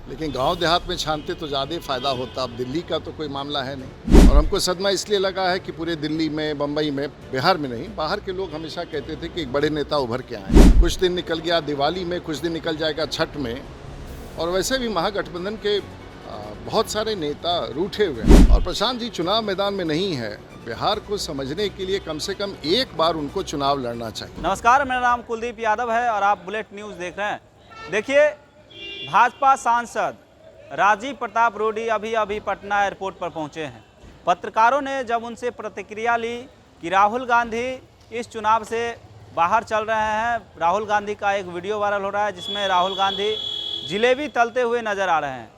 लेकिन गांव देहात में छानते तो ज़्यादा फ़ायदा होता। अब दिल्ली का तो कोई मामला है नहीं, और हमको सदमा इसलिए लगा है कि पूरे दिल्ली में, बम्बई में, बिहार में नहीं, बाहर के लोग हमेशा कहते थे कि एक बड़े नेता उभर के आए। कुछ दिन निकल गया दिवाली में, कुछ दिन निकल जाएगा छठ में, और वैसे भी महागठबंधन के बहुत सारे नेता रूठे हुए हैं। और प्रशांत जी चुनाव मैदान में नहीं है। बिहार को समझने के लिए कम से कम एक बार उनको चुनाव लड़ना चाहिए। नमस्कार, मेरा नाम कुलदीप यादव है और आप बुलेट न्यूज़ देख रहे हैं। देखिए, भाजपा सांसद राजीव प्रताप रूडी अभी पटना एयरपोर्ट पर पहुंचे हैं। पत्रकारों ने जब उनसे प्रतिक्रिया ली कि राहुल गांधी इस चुनाव से बाहर चल रहे हैं, राहुल गांधी का एक वीडियो वायरल हो रहा है जिसमें राहुल गांधी जिलेबी तलते हुए नजर आ रहे हैं,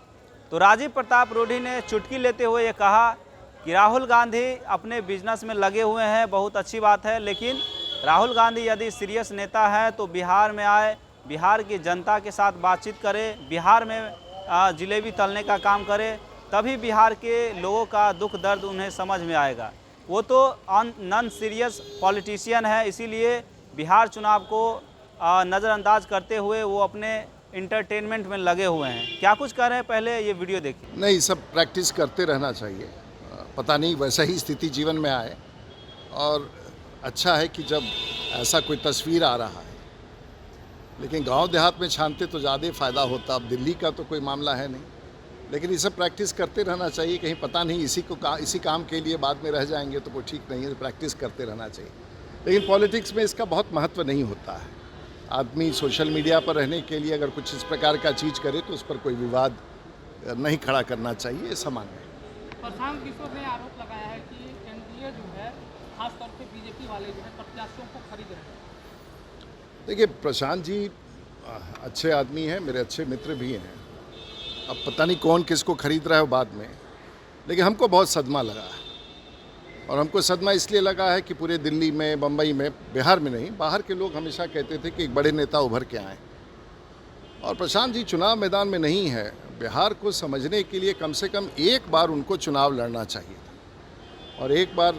तो राजीव प्रताप रूडी ने चुटकी लेते हुए ये कहा कि राहुल गांधी अपने बिजनेस में लगे हुए हैं, बहुत अच्छी बात है, लेकिन राहुल गांधी यदि सीरियस नेता है तो बिहार में आए, बिहार की जनता के साथ बातचीत करें, बिहार में जिलेबी तलने का काम करें, तभी बिहार के लोगों का दुख दर्द उन्हें समझ में आएगा। वो तो नॉन सीरियस पॉलिटिशियन है, इसीलिए बिहार चुनाव को नज़रअंदाज करते हुए वो अपने इंटरटेनमेंट में लगे हुए हैं। क्या कुछ कह रहे हैं, पहले ये वीडियो देखिए। नहीं, सब प्रैक्टिस करते रहना चाहिए। पता नहीं वैसा ही स्थिति जीवन में आए, और अच्छा है कि जब ऐसा कोई तस्वीर आ रहा है, लेकिन गांव देहात में छानते तो ज़्यादा फ़ायदा होता। अब दिल्ली का तो कोई मामला है नहीं, लेकिन ये सब प्रैक्टिस करते रहना चाहिए। कहीं पता नहीं इसी काम के लिए बाद में रह जाएंगे तो कोई ठीक नहीं है। प्रैक्टिस करते रहना चाहिए, लेकिन पॉलिटिक्स में इसका बहुत महत्व नहीं होता है। आदमी सोशल मीडिया पर रहने के लिए अगर कुछ इस प्रकार का चीज़ करे तो उस पर कोई विवाद नहीं खड़ा करना चाहिए, सामान्य है। प्रशांत किशोर ने आरोप लगाया है कि एनडीए जो है, खासतौर पे बीजेपी वाले जो है प्रत्याशियों को खरीद रहे हैं। देखिए, प्रशांत जी अच्छे आदमी हैं, मेरे अच्छे मित्र भी हैं। अब पता नहीं कौन किसको खरीद रहा है बाद में, लेकिन हमको बहुत सदमा लगा है। और हमको सदमा इसलिए लगा है कि पूरे दिल्ली में, बम्बई में, बिहार में नहीं, बाहर के लोग हमेशा कहते थे कि एक बड़े नेता उभर के आए। और प्रशांत जी चुनाव मैदान में नहीं है। बिहार को समझने के लिए कम से कम एक बार उनको चुनाव लड़ना चाहिए था, और एक बार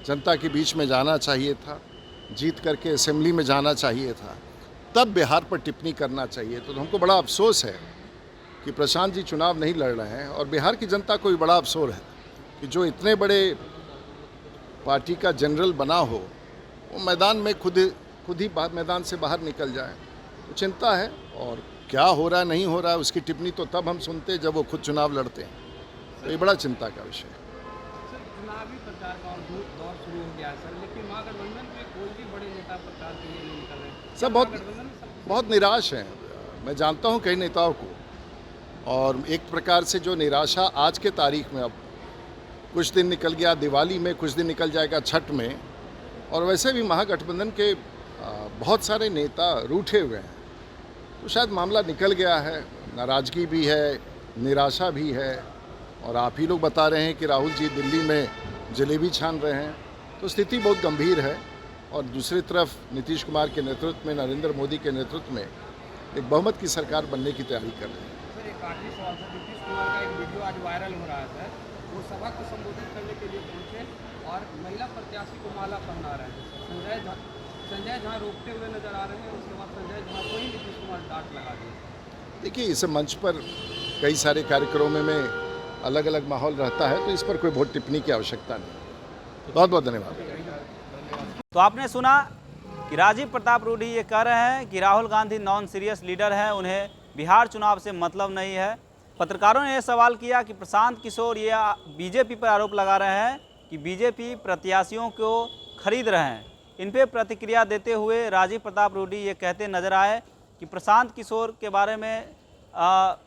जनता के बीच में जाना चाहिए था, जीत करके असेंबली में जाना चाहिए था, तब बिहार पर टिप्पणी करना चाहिए। तो हमको बड़ा अफसोस है कि प्रशांत जी चुनाव नहीं लड़ रहे हैं, और बिहार की जनता को भी बड़ा अफसोस है कि जो इतने बड़े पार्टी का जनरल बना हो, वो मैदान में खुद ही मैदान से बाहर निकल जाए। तो चिंता है, और क्या हो रहा है नहीं हो रहा है उसकी टिप्पणी तो तब हम सुनते हैं जब वो खुद चुनाव लड़ते हैं। तो ये बड़ा चिंता का विषय है। सर, चुनावी प्रचार का दौर शुरू हो गया है सर, लेकिन महागठबंधन में कोई भी बड़े नेता प्रचार के लिए नहीं निकल रहे हैं। सब बहुत निराश हैं। मैं जानता हूँ कई नेताओं को, और एक प्रकार से जो निराशा आज के तारीख में, अब कुछ दिन निकल गया दिवाली में, कुछ दिन निकल जाएगा छठ में, और वैसे भी महागठबंधन के बहुत सारे नेता रूठे हुए हैं। तो शायद मामला निकल गया है, नाराज़गी भी है, निराशा भी है, और आप ही लोग बता रहे हैं कि राहुल जी दिल्ली में जलेबी छान रहे हैं। तो स्थिति बहुत गंभीर है। और दूसरी तरफ नीतीश कुमार के नेतृत्व में, नरेंद्र मोदी के नेतृत्व में एक बहुमत की सरकार बनने की तैयारी कर रहे हैं। सर, एक आखिरी सवाल सर, नीतीश कुमार का एक वीडियो आज वायरल हो रहा है सर, वो सभा को संबोधित करने के लिए पहुंचे और महिला प्रत्याशी को माला पहना रहे हैं। संजय झा रोकते हुए नजर आ रहे हैं, उसके बाद संजय झा को ही नीतीश कुमार डांट लगा दिए। देखिए, इस मंच पर कई सारे कार्यक्रमों में अलग अलग माहौल रहता है, तो इस पर कोई बहुत टिप्पणी की आवश्यकता नहीं। बहुत बहुत धन्यवाद। तो आपने सुना कि राजीव प्रताप रूडी ये कह रहे हैं कि Rahul Gandhi non serious leader हैं, उन्हें बिहार चुनाव से मतलब नहीं है। पत्रकारों ने यह सवाल किया कि प्रशांत किशोर ये बीजेपी पर आरोप लगा रहे हैं कि बीजेपी प्रत्याशियों को खरीद रहे हैं। इन पर प्रतिक्रिया देते हुए राजीव प्रताप रूडी ये कहते नजर आए कि प्रशांत किशोर के बारे में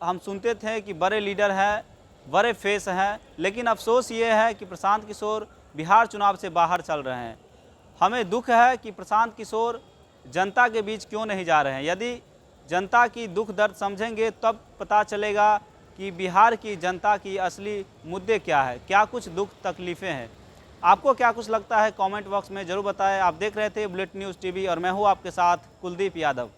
हम सुनते थे कि बड़े लीडर हैं, बड़े फेस हैं, लेकिन अफसोस ये है कि प्रशांत किशोर बिहार चुनाव से बाहर चल रहे हैं। हमें दुख है कि प्रशांत किशोर जनता के बीच क्यों नहीं जा रहे हैं। यदि जनता की दुख दर्द समझेंगे तब पता चलेगा कि बिहार की जनता की असली मुद्दे क्या है, क्या कुछ दुख तकलीफ़ें हैं। आपको क्या कुछ लगता है कमेंट बॉक्स में ज़रूर बताएं। आप देख रहे थे बुलेट न्यूज़ टीवी और मैं हूं आपके साथ कुलदीप यादव।